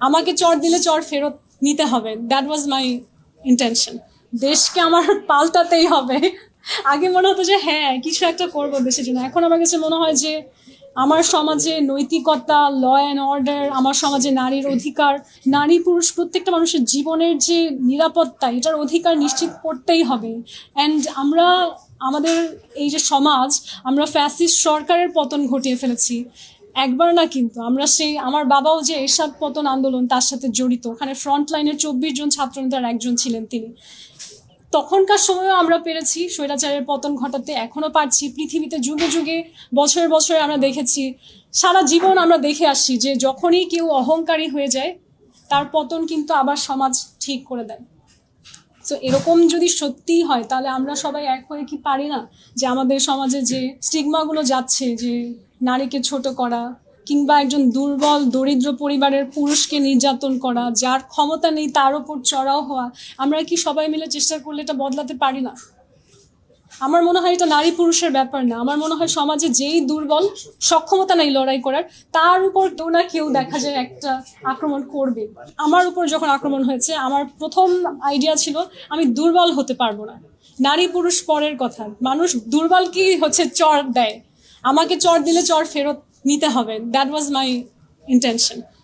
আমাকে চড় দিলে চড় ফেরত নিতে হবে, দ্যাট ওয়াজ মাই ইন্টেনশন। দেশকে আমার পাল্টাতেই হবে। আগে মনে হতো যে হ্যাঁ কিছু একটা করবো দেশের জন্য, এখন আমার কাছে মনে হয় যে আমার সমাজে নৈতিকতা, ল অ্যান্ড অর্ডার, আমার সমাজে নারীর অধিকার, নারী পুরুষ প্রত্যেকটা মানুষের জীবনের যে নিরাপত্তা, এটার অধিকার নিশ্চিত করতেই হবে। অ্যান্ড আমরা আমাদের এই যে সমাজ, আমরা ফ্যাসিস্ট সরকারের পতন ঘটিয়ে ফেলেছি একবার না, কিন্তু আমরা সেই আমার বাবাও যে এরশাদ পতন আন্দোলন তার সাথে জড়িত, ওখানে ফ্রন্ট লাইনের 24 জন ছাত্র নেতার একজন ছিলেন তিনি। তখনকার সময়ও আমরা পেরেছি স্বৈরাচারের পতন ঘটাতে, এখনো পারছি। পৃথিবীতে যুগে যুগে বছরে বছরে আমরা দেখেছি, সারা জীবন আমরা দেখে আসছি যে যখনই কেউ অহংকারী হয়ে যায় তার পতন কিন্তু আবার সমাজ ঠিক করে দেয়। তো এরকম যদি সত্যিই হয় তাহলে আমরা সবাই এক হয়ে কি পারি না যে আমাদের সমাজে যে স্টিগমাগুলো যাচ্ছে, যে নারীকে ছোট করা, কিংবা একজন দুর্বল দরিদ্র পরিবারের পুরুষকে নির্যাতন করা, যার ক্ষমতা নেই তার উপর চড়াও হওয়া, আমরা কি সবাই মিলে চেষ্টা করলে এটা বদলাতে পারি না? আমার মনে হয় এটা নারী পুরুষের ব্যাপার না, আমার মনে হয় সমাজে যেই দুর্বল, সক্ষমতা নেই লড়াই করার, তার উপর কেউ না কেউ দেখা যায় একটা আক্রমণ করবে। আমার উপর যখন আক্রমণ হয়েছে, আমার প্রথম আইডিয়া ছিল আমি দুর্বল হতে পারবো না। নারী পুরুষ পরের কথা, মানুষ দুর্বল কি হচ্ছে চড় দেয়, আমাকে চড় দিলে চড় ফেরত নিতে হবে, দ্যাট ওয়াজ মাই ইন্টেনশন।